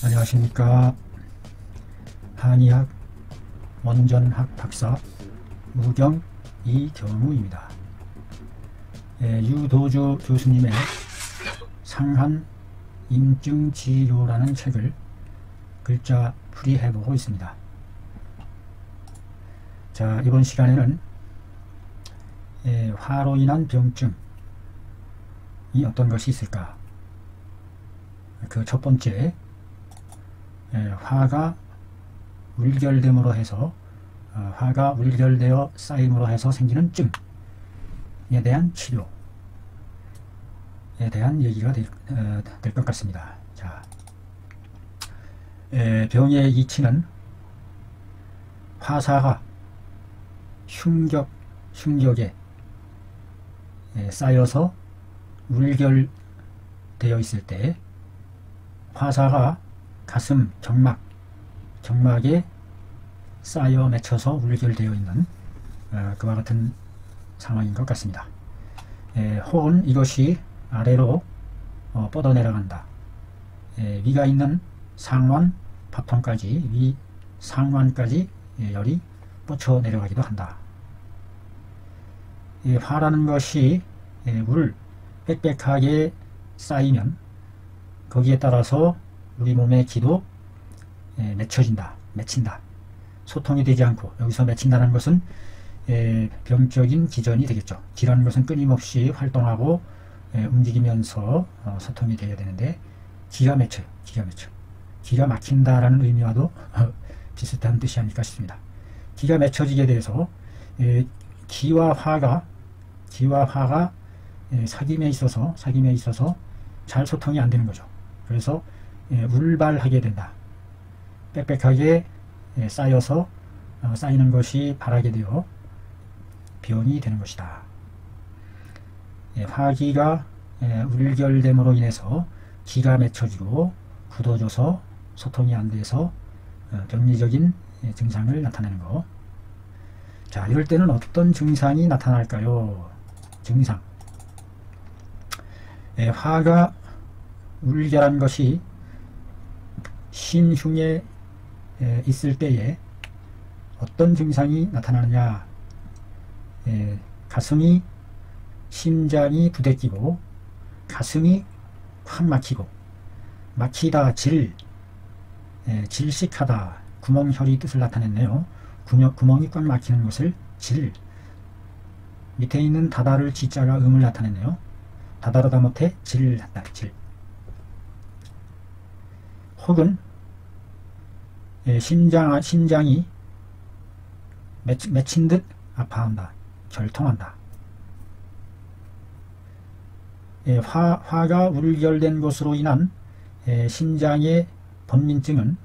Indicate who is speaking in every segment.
Speaker 1: 안녕하십니까. 한의학 원전학 박사 무경 이경우입니다. 유도주 교수님의 상한 임증치료라는 책을 글자 풀이해보고 있습니다. 자, 이번 시간에는 화로 인한 병증이 어떤 것이 있을까? 그 첫 번째, 화가 울결됨으로 해서 화가 울결되어 쌓임으로 해서 생기는 증에 대한 치료에 대한 얘기가 될 것 같습니다. 자, 병의 이치는 화사가 흉격에 쌓여서 울결되어 있을 때 화사가 가슴 경막에 쌓여 맺혀서 울결되어 있는 그와 같은 상황인 것 같습니다. 혹은 이것이 아래로 뻗어 내려간다. 위가 있는 상완 파통까지, 위 상완까지 열이 뻗쳐 내려가기도 한다. 화라는 것이 물 빽빽하게 쌓이면 거기에 따라서 우리 몸의 기도 맺힌다. 소통이 되지 않고, 여기서 맺힌다는 것은 병적인 기전이 되겠죠. 기라는 것은 끊임없이 활동하고 움직이면서 소통이 되어야 되는데 기가 맺혀요. 기가 막힌다라는 의미와도 비슷한 뜻이 아닐까 싶습니다. 기가 맺혀지게 돼서 기와 화가 사귐에 있어서 잘 소통이 안 되는 거죠. 그래서 울발하게 된다. 빽빽하게 쌓여서 쌓이는 것이 바라게 되어 병이 되는 것이다. 화기가 울결됨으로 인해서 기가 맺혀지고 굳어져서 소통이 안 돼서 병리적인 증상을 나타내는 것. 자, 이럴 때는 어떤 증상이 나타날까요? 증상. 화가 울결한 것이 심흉에 있을 때에 어떤 증상이 나타나느냐? 가슴이, 심장이 부대끼고 가슴이 확 막히고, 막히다, 질식하다, 구멍혈이 뜻을 나타냈네요. 구멍이 꽉 막히는 것을 밑에 있는 다다를 지자가 음을 나타냈네요. 다다르다 못해 질한다. 혹은 심장이 맺힌 듯 아파한다. 결통한다. 화가 울결된 것으로 인한 심장의 번민증은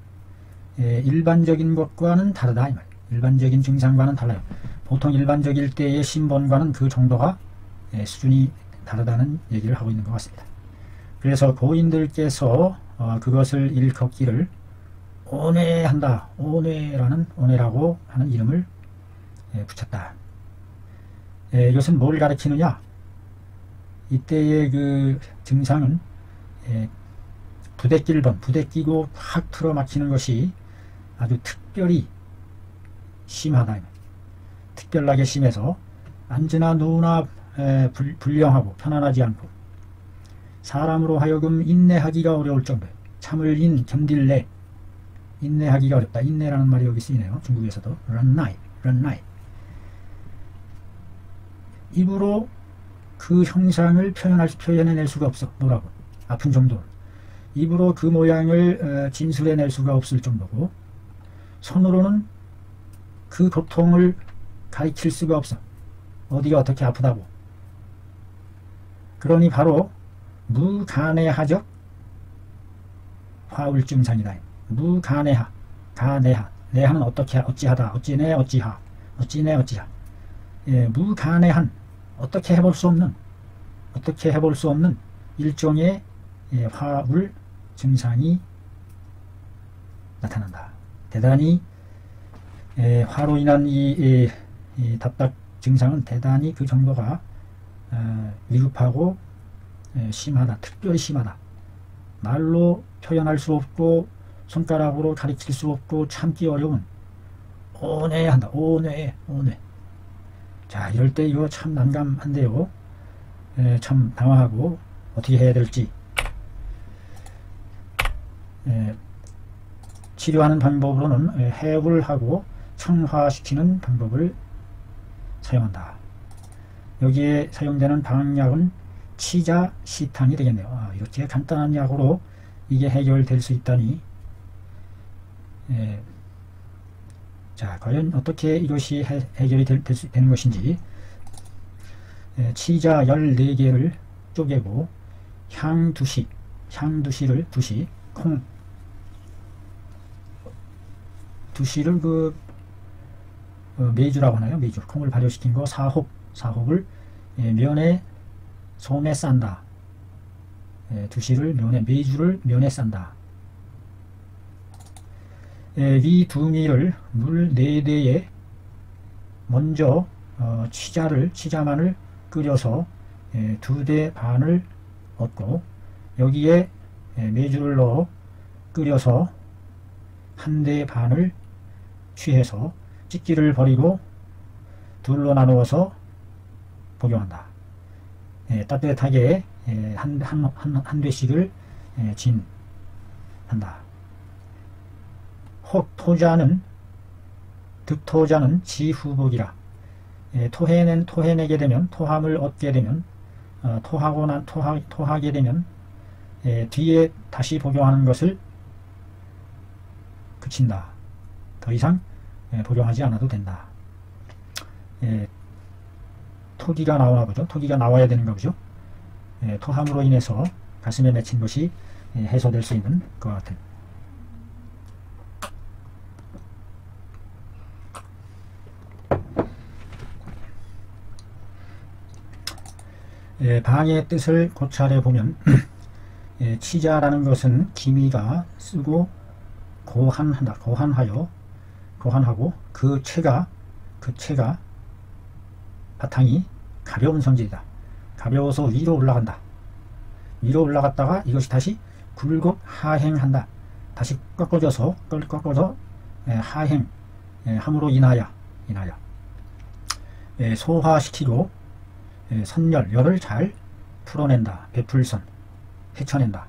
Speaker 1: 일반적인 것과는 다르다. 일반적인 증상과는 달라요. 보통 일반적일 때의 심번과는 그 정도가 수준이 다르다는 얘기를 하고 있는 것 같습니다. 그래서 고인들께서 그것을 일컫기를 온외한다. 온외라고 하는 이름을 붙였다. 이것은 뭘 가리키느냐? 이때의 그 증상은 부대끼고 확 틀어막히는 것이 아주 특별히 심하다. 특별하게 심해서 앉으나 누우나 불량하고 편안하지 않고 사람으로 하여금 인내하기가 어려울 정도에 참을 견딜래. 인내하기가 어렵다. 인내라는 말이 여기 쓰이네요. 중국에서도. 런나이. 입으로 그 형상을 표현해낼 수가 없어. 뭐라고? 아픈 정도. 입으로 그 모양을 진술해낼 수가 없을 정도고, 손으로는 그 고통을 가리킬 수가 없어. 어디가 어떻게 아프다고. 그러니 바로 무간해하적 화울증상이다. 무간해하. 내하는 어찌하다. 어찌하. 무간해한, 어떻게 해볼 수 없는 일종의 화울 증상이 나타난다. 대단히 화로 인한 이 답답 증상은 대단히 그 정도가 위급하고 심하다. 특별히 심하다. 말로 표현할 수 없고 손가락으로 가리킬 수 없고 참기 어려운 오뇌한다. 오뇌. 자, 이럴 때 이거 참 난감한데요. 참 당황하고 어떻게 해야 될지. 치료하는 방법으로는 해울하고 청화시키는 방법을 사용한다. 여기에 사용되는 방약은 치자시탕이 되겠네요. 이렇게 간단한 약으로 이게 해결될 수 있다니. 자, 과연 어떻게 이것이 해결이 되는 것인지. 치자 14개를 쪼개고 향두시를 콩 두시를 메주라고 하나요? 메주. 콩을 발효시킨 거 4홉을 면에 솜에 싼다. 두시를 메주를 면에 싼다. 위 두미를 물 4대에 먼저 치자만을 끓여서 2대 반을 얻고 여기에 메주를 넣어 끓여서 1대 반을 취해서 찌기를 버리고 둘로 나누어서 복용한다. 따뜻하게 한 대씩을 진한다. 혹 득토자는 지후복이라. 토해내게 되면, 토함을 얻게 되면, 토하게 되면 뒤에 다시 복용하는 것을 그친다. 더 이상 복용하지 않아도 된다. 토기가 나오나 보죠. 토기가 나와야 되는가 보죠. 토함으로 인해서 가슴에 맺힌 것이 해소될 수 있는 것 같은. 방의 뜻을 고찰해 보면 치자라는 것은 기미가 쓰고 고한하고 그 체가 바탕이 가벼운 성질이다. 가벼워서 위로 올라간다. 위로 올라갔다가 이것이 다시 굴곡 하행한다. 다시 꺾어서 하행 함으로 인하여 소화시키고 열을 잘 풀어낸다. 베풀선 헤쳐낸다.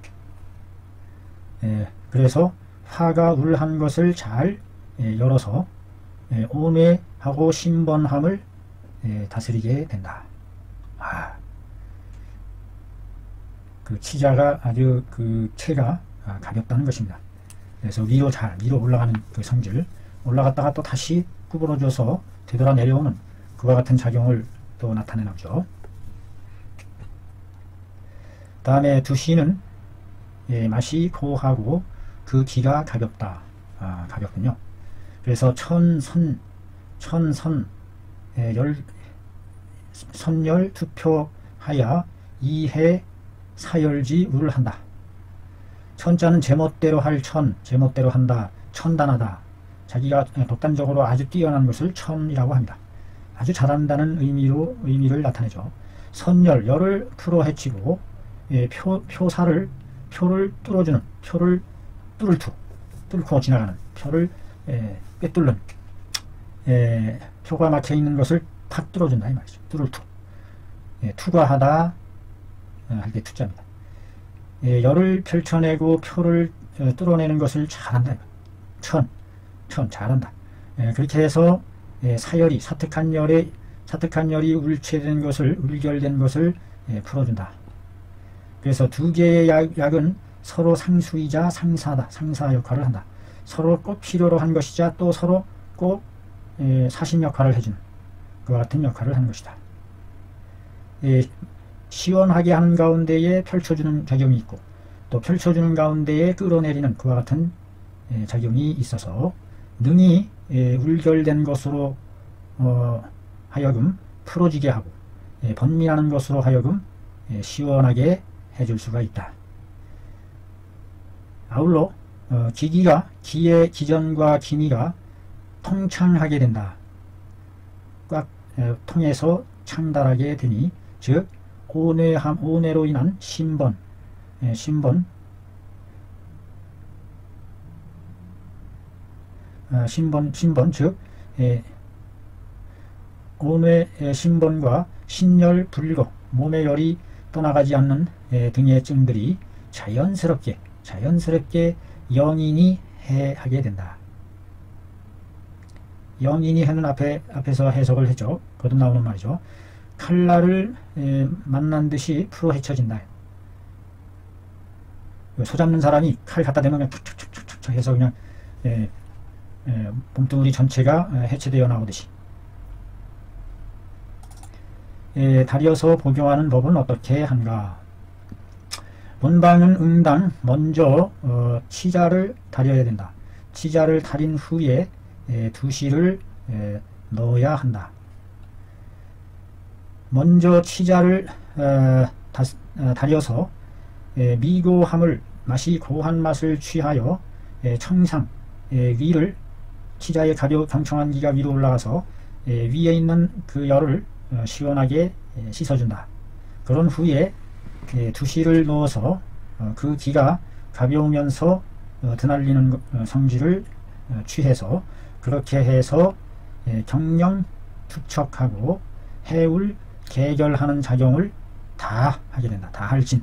Speaker 1: 그래서 화가 울한 것을 잘 열어서 오뇌하고 신번함을 다스리게 된다. 그 치자가 아주 그 체가 가볍다는 것입니다. 그래서 위로 올라가는 그 성질, 올라갔다가 또 다시 구부러져서 되돌아 내려오는 그와 같은 작용을 또 나타내죠. 다음에 두시는 맛이 고하고 그 기가 가볍다. 가볍군요. 그래서 선열 투표하여 이해 사열지 우를 한다. 천자는 제멋대로 할 제멋대로 한다. 천단하다. 자기가 독단적으로 아주 뛰어난 것을 천이라고 합니다. 아주 잘한다는 의미를 나타내죠. 열을 풀어 헤치고 표를 뚫고 지나가는 표를 꿰뚫는 표가 막혀 있는 것을 탁 뚫어준다 이 말이죠. 투과하다 할 때 투자입니다. 열을 펼쳐내고 표를 뚫어내는 것을 잘한다. 잘한다. 그렇게 해서 사열이 사특한 열이 울결된 것을 풀어준다. 그래서 두 개의 약은 서로 상수이자 상사 역할을 한다. 서로 꼭 필요로 한 것이자 또 서로 꼭 사신 역할을 해주는 그와 같은 역할을 하는 것이다. 시원하게 하는 가운데에 펼쳐주는 작용이 있고 또 펼쳐주는 가운데에 끌어내리는 그와 같은 작용이 있어서 능히 울결된 것으로 하여금 풀어지게 하고 번민하는 것으로 하여금 시원하게 해줄 수가 있다. 아울러 기의 기전과 기미가 통창하게 된다. 꽉 통해서 창달하게 되니 즉 오뇌로 인한 신번 신번 즉 온외 신번과 신열 불고 몸의 열이 떠나가지 않는 등의 증들이 자연스럽게 영인이 하게 된다. 영인이 해는 앞에서 해석을 했죠. 거듭 나오는 말이죠. 칼날을 만난 듯이 풀어 헤쳐진다. 소 잡는 사람이 칼 갖다 대면 그냥 툭툭툭툭 해서 그냥 몸뚱어리 전체가 해체되어 나오듯이. 다려서 복용하는 법은 어떻게 한가? 본방은 응당 먼저 치자를 다려야 된다. 치자를 다린 후에 두시를 넣어야 한다. 먼저 치자를 다려서 미고함을 맛이 고한 맛을 취하여 청상 위를 치자의 경청한 기가 위로 올라가서 위에 있는 그 열을 시원하게 씻어준다. 그런 후에 두시를 넣어서 그 기가 가벼우면서 드날리는 성질을 취해서 그렇게 해서 경령 투척하고 해울 개결하는 작용을 다 하게 된다. 다 할진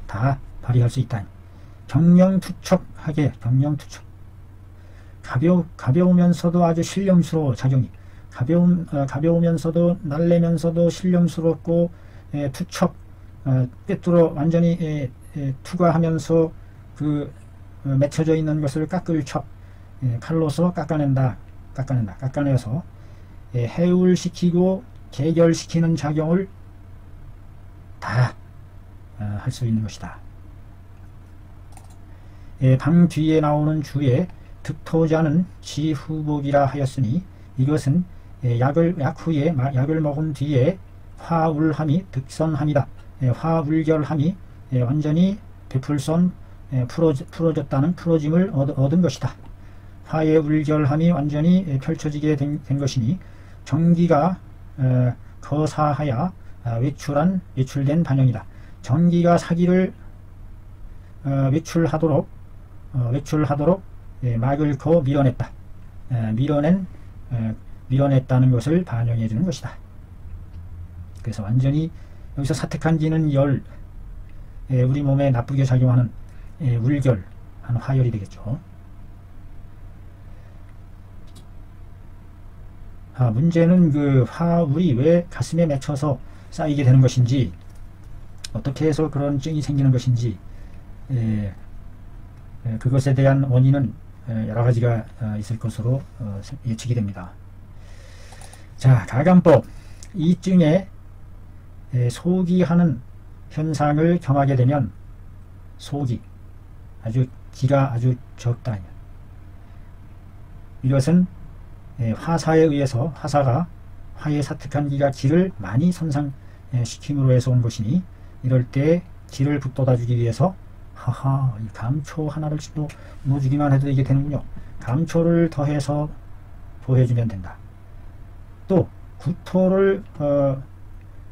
Speaker 1: 다 발휘할 수 있다. 경령 투척하게 경령 투척 가벼우면서도 아주 신령스러워 작용이 가벼우면서도 날래면서도 신령스럽고 투척 꿰뚫어 완전히 투과하면서 그 맺혀져 있는 것을 깎을 척 칼로서 깎아내서 해울시키고 개결시키는 작용을 다 할 수 있는 것이다. 방 뒤에 나오는 주에 득토자는 지후복이라 하였으니 이것은 약 후에 약을 먹은 뒤에 화울함이 득선함이다. 화울결함이 완전히 베풀선 풀어졌다는 풀어짐을 얻은 것이다. 화의 울결함이 완전히 펼쳐지게 된 것이니 정기가 거사하여 외출된 반영이다. 정기가 사기를 외출하도록 막을 거 밀어냈다. 밀어냈다는 것을 반영해 주는 것이다. 그래서 완전히 여기서 사택한 기는 열, 우리 몸에 나쁘게 작용하는 울결, 한 화열이 되겠죠. 문제는 그 화울이 왜 가슴에 맺혀서 쌓이게 되는 것인지, 어떻게 해서 그런 증이 생기는 것인지, 그것에 대한 원인은 여러 가지가 있을 것으로 예측이 됩니다. 자, 가감법. 이 증에 소기하는 현상을 경하게 되면 소기, 기가 아주 적다. 이것은 화사에 의해서 화사가 화에 사특한 기가 기를 많이 손상시킴으로 해서 온 것이니 이럴 때 기를 북돋아주기 위해서 이 감초 하나를 넣어주기만 해도 이게 되는군요. 감초를 더해서 보해주면 된다. 또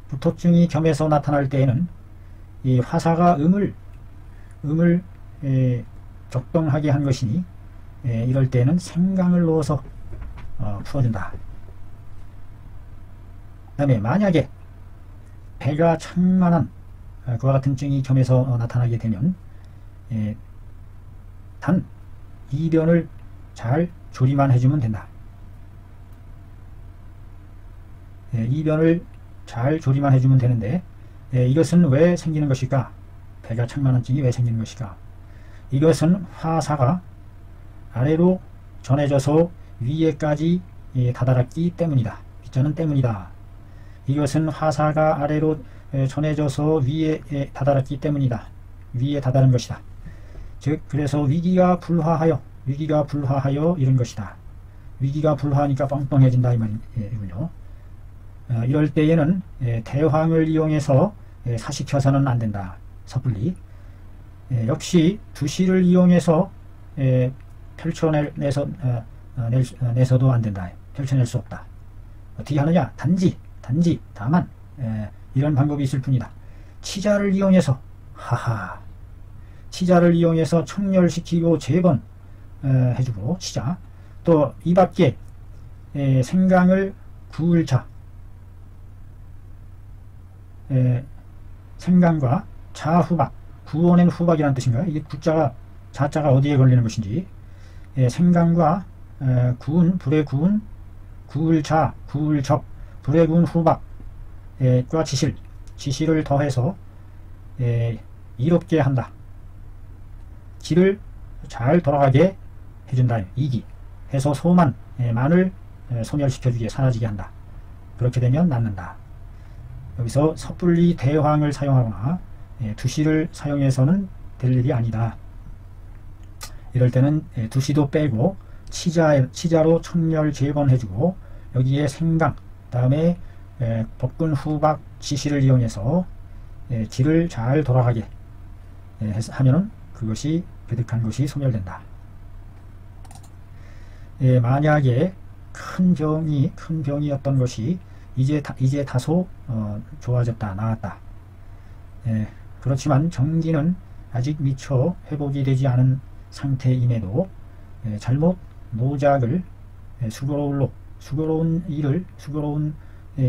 Speaker 1: 구토증이 겸해서 나타날 때에는 이 화사가 음을 적동하게 한 것이니 이럴 때는 생강을 넣어서 풀어준다. 그 다음에 만약에 배가 창만한 그와 같은 증이 겸해서 나타나게 되면 단 이변을 잘 조리만 해주면 된다. 이변을 잘 조리만 해주면 되는데 이것은 왜 생기는 것일까? 배가 창만한 증이 왜 생기는 것일까? 이것은 화사가 아래로 전해져서 위에까지 다다랐기 때문이다. 빗자는 때문이다. 이것은 화사가 아래로 전해져서 위에 다다랐기 때문이다. 위에 다다른 것이다. 즉 그래서 위기가 불화하여 이런 것이다. 위기가 불화하니까 뻥뻥해진다 이 말이군요. 이럴 때에는 대황을 이용해서 사식혀서는 안 된다. 섣불리. 역시 두시를 이용해서 내서도 안 된다. 펼쳐낼 수 없다. 어떻게 하느냐? 다만 이런 방법이 있을 뿐이다. 치자를 이용해서 치자를 이용해서 청렬시키고 재번 해주고 치자 또 이 밖에 생강을 구울자, 생강과 자후박, 구워낸 후박이라는 뜻인가요? 이게 구자가, 자자가 어디에 걸리는 것인지. 생강과 구운, 불에 구운, 구울자, 구울적, 불에 구운 후박과 지실을 더해서 이롭게 한다. 질을 잘 돌아가게 해준다. 이기 해서 만을 소멸시켜주게, 사라지게 한다. 그렇게 되면 낫는다. 여기서 섣불리 대황을 사용하거나 두시를 사용해서는 될 일이 아니다. 이럴 때는 두시도 빼고 치자로 청열 재건해주고, 여기에 생강, 다음에 볶은 후박, 지시를 이용해서 질을 잘 돌아가게 하면은 그것이 괴득한 것이 소멸된다. 만약에 큰 병이었던 것이 이제 다소 좋아졌다, 나았다. 그렇지만 정기는 아직 미처 회복이 되지 않은 상태임에도 잘못 노작을 수고로운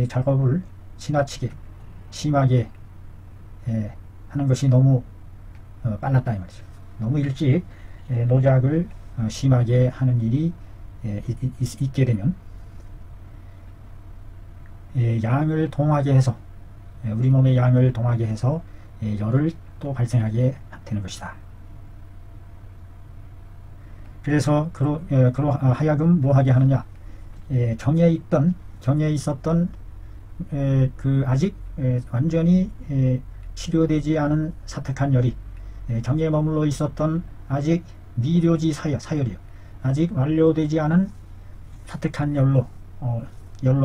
Speaker 1: 작업을 지나치게 심하게 하는 것이 너무 빨랐다 이 말이죠. 너무 일찍 노작을 심하게 하는 일이 있게 되면 양을 동하게 해서, 우리 몸의 양을 동하게 해서 열을 또 발생하게 되는 것이다. 그래서 그로 하여금 뭐하게 하느냐, 경에 있었던 그 아직 완전히 치료되지 않은 사특한 열이, 경에 머물러 있었던 아직 미료지 사열이요, 아직 완료되지 않은 사특한 열로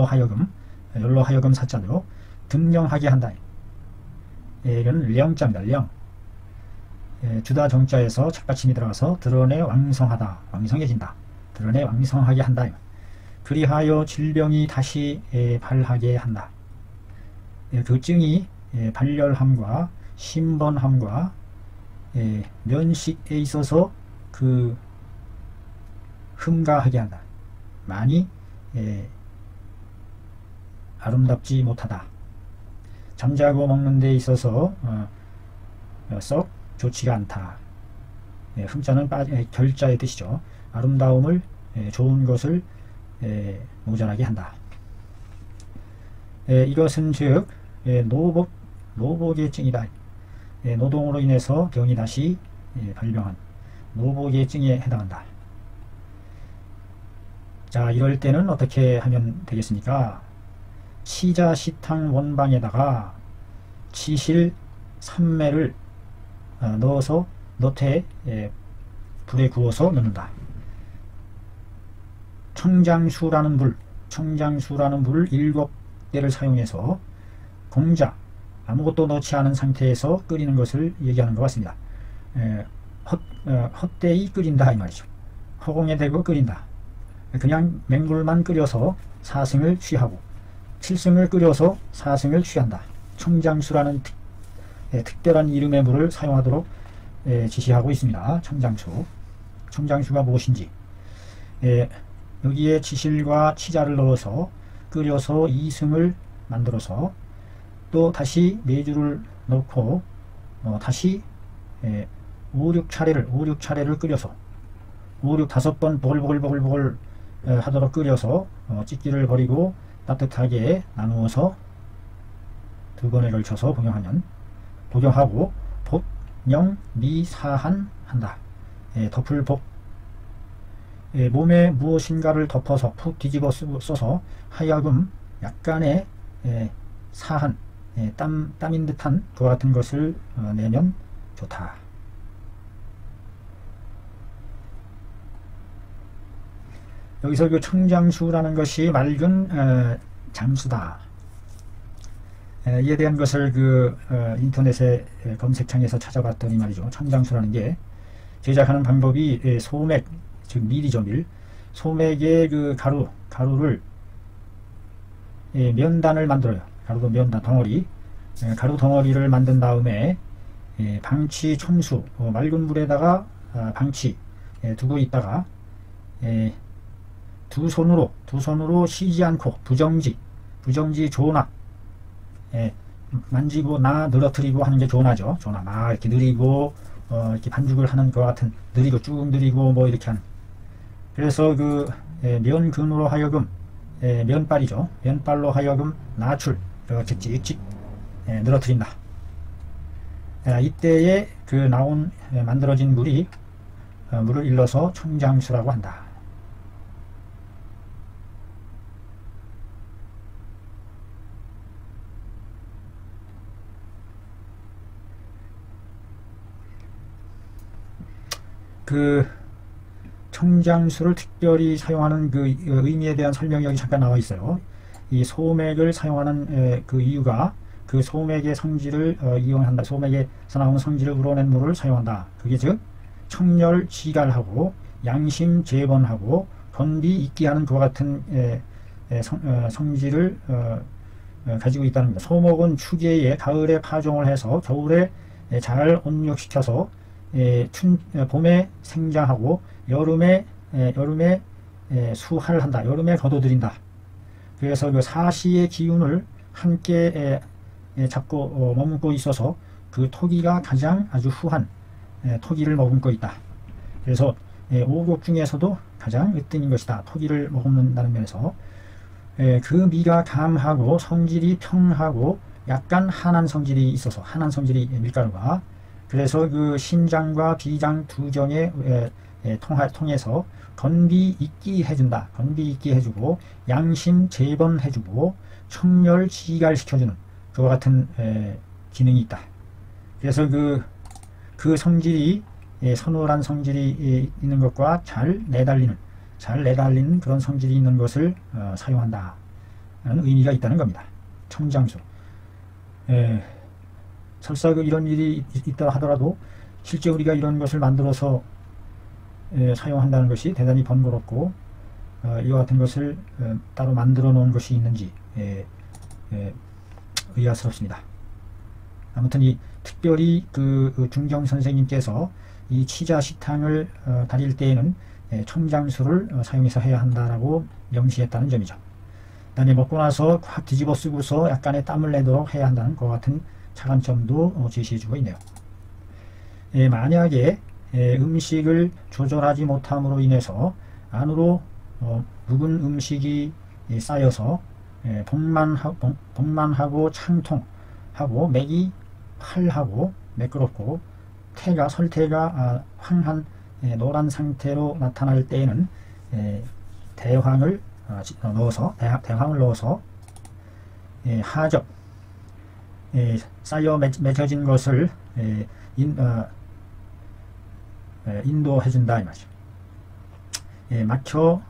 Speaker 1: 하여금 사자로 등령하게 한다. 이건 령자입니다. 령. 주다 정자에서 착받침이 들어가서 드러내 왕성하다, 왕성해진다, 드러내 왕성하게 한다. 그리하여 질병이 다시 발하게 한다. 그 증이 발열함과 신번함과 면식에 있어서 그 흠가하게 한다. 많이 아름답지 못하다. 잠자고 먹는 데 있어서 썩 좋지가 않다. 흠자는 결자의 뜻이죠. 아름다움을, 좋은 것을 모자라게 한다. 이것은 즉 노복의 증이다. 노동으로 인해서 병이 다시 발병한 노복의 증에 해당한다. 자, 이럴 때는 어떻게 하면 되겠습니까? 치자시탕 원방에다가 치실 3매를 넣어서 너태 불에 구워서 넣는다. 청장수라는 물을 7개를 사용해서 공자, 아무것도 넣지 않은 상태에서 끓이는 것을 얘기하는 것 같습니다. 헛되이 끓인다 이 말이죠. 허공에 대고 끓인다. 그냥 맹물만 끓여서 사승을 취하고, 칠승을 끓여서 사승을 취한다. 청장수라는 특별한 이름의 물을 사용하도록 지시하고 있습니다. 청장수가 무엇인지, 여기에 지실과 치자를 넣어서 끓여서 이승을 만들어서 또 다시 메주를 넣고 다시 5, 6차례를 끓여서 5번 보글보글 하도록 끓여서 찢기를 버리고 따뜻하게 나누어서 2번에 걸쳐서 복용하고 복령 미사한 한다. 덮을복, 몸에 무엇인가를 덮어서 푹 뒤집어 써서 하여금 약간의 사한, 땀인 듯한 그와 같은 것을 내면 좋다. 여기서 그 청장수라는 것이 맑은 장수다. 이에 대한 것을 인터넷에 검색창에서 찾아봤더니 말이죠. 청장수라는 게 제작하는 방법이 소맥, 즉 밀이죠, 밀. 소맥의 그 가루를 면단을 만들어요. 가루도 면단, 덩어리. 가루 덩어리를 만든 다음에 방치 총수, 맑은 물에다가 방치 두고 있다가 두 손으로 쉬지 않고 부정지 조나, 만지고 늘어뜨리고 하는 게 조나죠. 조나 막 이렇게 느리고 이렇게 반죽을 하는 것 같은 느리고 쭉 느리고 뭐 이렇게 하는. 그래서 그 면근으로 하여금 면발이죠. 면발로 하여금 나출 이렇게 찍찍 늘어뜨린다. 이때에 그 만들어진 물을 일러서 청장수라고 한다. 그 청장수를 특별히 사용하는 그 의미에 대한 설명이 여기 잠깐 나와 있어요. 이 소맥을 사용하는 그 이유가 그 소맥의 성질을 이용한다. 소맥에서 나오는 성질을 우러낸 물을 사용한다. 그게 즉 청열 지갈하고 양심 재번하고 건비 익기하는 그와 같은 성질을 가지고 있다는 겁니다. 소목은 추계에 가을에 파종을 해서 겨울에 잘 온육시켜서 봄에 생장하고 여름에 수할한다. 여름에 거둬들인다. 그래서 그 사시의 기운을 함께 잡고 머금고 있어서 그 토기가 가장 아주 후한 토기를 머금고 있다. 그래서 오곡 중에서도 가장 으뜸인 것이다. 토기를 머금는다는 면에서 그 미가 감하고 성질이 평하고 약간 한한 성질이 있어서 한한 성질이 밀가루가 그래서 그 신장과 비장 두 정에 통해서 건비 익기 해준다. 건비 익기 해주고 양심 재번해주고 청열 지갈시켜주는 그와 같은 기능이 있다. 그래서 그 성질이 서늘한 성질이 있는 것과 잘 내달리는 그런 성질이 있는 것을 사용한다 라는 의미가 있다는 겁니다. 청장수. 설사 이런 일이 있다 하더라도 실제 우리가 이런 것을 만들어서 사용한다는 것이 대단히 번거롭고 이와 같은 것을 따로 만들어 놓은 것이 있는지 의아스럽습니다. 아무튼 이 특별히 그 중경 선생님께서 이 치자식탕을 다릴 때에는 청장수를 사용해서 해야 한다라고 명시했다는 점이죠. 그다음에 먹고 나서 확 뒤집어 쓰고서 약간의 땀을 내도록 해야 한다는 것 같은 차관점도 제시해주고 있네요. 만약에 음식을 조절하지 못함으로 인해서 안으로 묵은 음식이 쌓여서 복만하고 창통하고 맥이 활하고 매끄럽고 설태가 황한 노란 상태로 나타날 때에는 대황을 넣어서 하적 쌓여 맺혀진 것을 인도해준다 이 말이죠. 막혀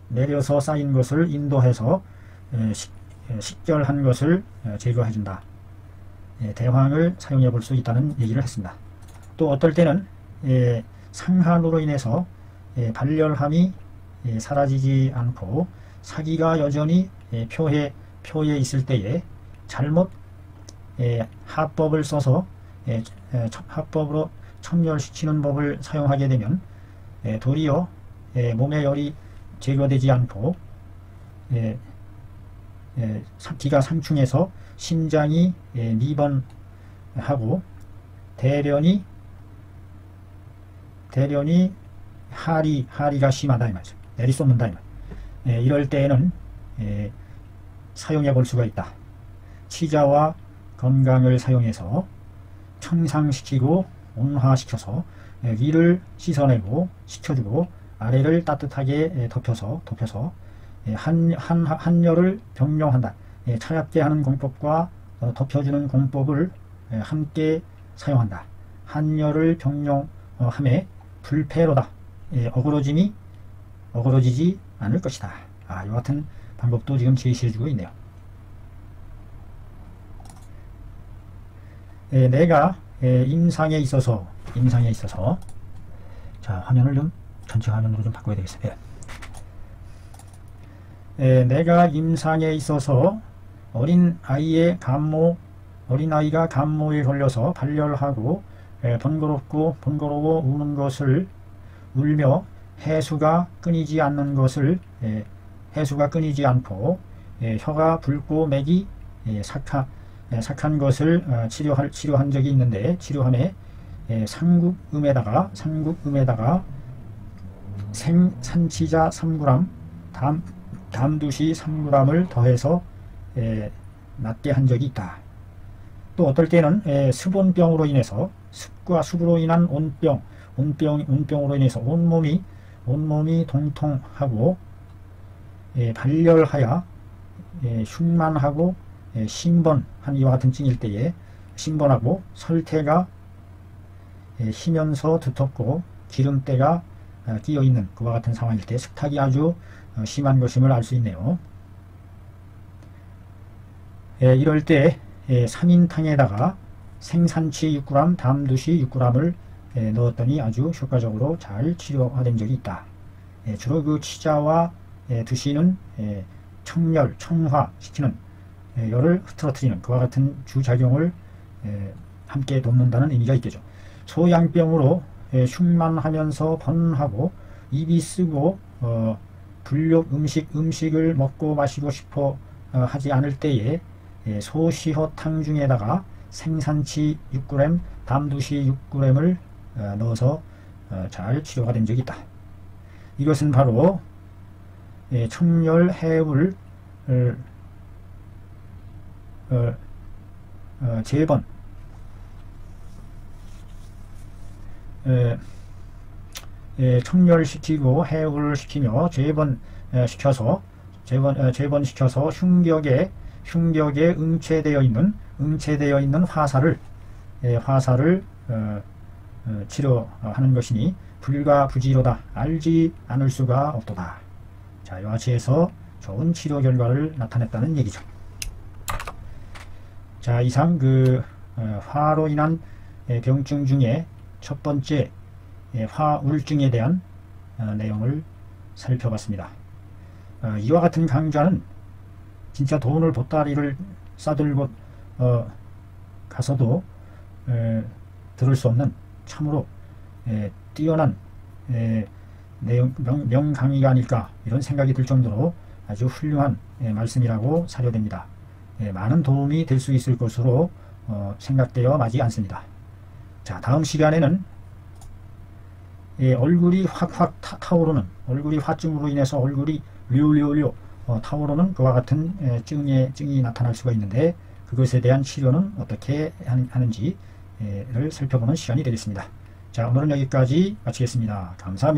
Speaker 1: 내려서 쌓인 것을 인도해서 식결한 것을 제거해준다. 대황을 사용해 볼 수 있다는 얘기를 했습니다. 또 어떨 때는 상한으로 인해서 발열함이 사라지지 않고 사기가 여전히 표에 있을 때에 잘못 합법을 써서 합법으로 청열시키는 법을 사용하게 되면 도리어 몸의 열이 제거되지 않고 기가 상충해서 신장이 미번하고 대련이 하리가 심하다 이 말이죠. 내리쏟는다 이 말. 이럴 때에는 사용해 볼 수가 있다. 치자와 건강을 사용해서 청상시키고 온화시켜서 위를 씻어내고 식혀주고 아래를 따뜻하게 덮여서 한열을 병용한다. 차갑게 하는 공법과 덮여주는 공법을 함께 사용한다. 한열을 병용함에 불패로다. 어그러지지 않을 것이다. 이 같은 방법도 지금 제시해주고 있네요. 내가 임상에 있어서 자 화면을 좀 전체 화면으로 좀 바꿔야 되겠어요. 내가 임상에 있어서 어린아이가 감모에 걸려서 발열하고 번거로워 우는 것을 울며 해수가 끊이지 않는 것을 해수가 끊이지 않고 혀가 붉고 맥이 삭한 것을 치료한 적이 있는데, 치료함에 상국음에다가 생산치자 3g, 담두시 3g을 더해서 낫게 한 적이 있다. 또 어떨 때는 습온병으로 인해서, 습과 습으로 인한 온병으로 인해서 온몸이 동통하고 발열하여 흉만하고 신번한 이와 같은 증일 때에 신번하고 설태가 희면서 두텁고 기름때가 끼어있는 그와 같은 상황일 때 식탁이 아주 심한 것임을 알 수 있네요. 이럴 때 3인탕에다가 생산치 6g, 담두시 6g을 넣었더니 아주 효과적으로 잘 치료된 적이 있다. 주로 그 치자와 두시는 청열, 청화시키는, 열을 흐트러뜨리는 그와 같은 주작용을 함께 돕는다는 의미가 있겠죠. 소양병으로 흉만하면서 번하고 입이 쓰고 불욕 음식을 먹고 마시고 싶어 하지 않을 때에 소시허탕 중에다가 생산치 6g, 담두시 6g을 넣어서 잘 치료가 된 적이 있다. 이것은 바로 청열 해울 재번, 청열시키고 해울을 시키며 재번시켜서 흉격에 응체되어 있는 화사를 치료하는 것이니 불가부지로다. 알지 않을 수가 없도다. 자, 이와 같이 해서 좋은 치료 결과를 나타냈다는 얘기죠. 자, 이상 화로 인한 병증 중에 첫 번째 화울증에 대한 내용을 살펴봤습니다. 이와 같은 강좌는 진짜 돈을 보따리를 싸들고 가서도 들을 수 없는 참으로 뛰어난 명강의가 아닐까, 이런 생각이 들 정도로 아주 훌륭한 말씀이라고 사료됩니다. 많은 도움이 될 수 있을 것으로 생각되어 마지 않습니다. 자, 다음 시간에는 얼굴이 확확 타오르는, 얼굴이 화증으로 인해서 얼굴이 료료료 타오르는 그와 같은 증이 나타날 수가 있는데, 그것에 대한 치료는 어떻게 하는지를 살펴보는 시간이 되겠습니다. 자, 오늘은 여기까지 마치겠습니다. 감사합니다.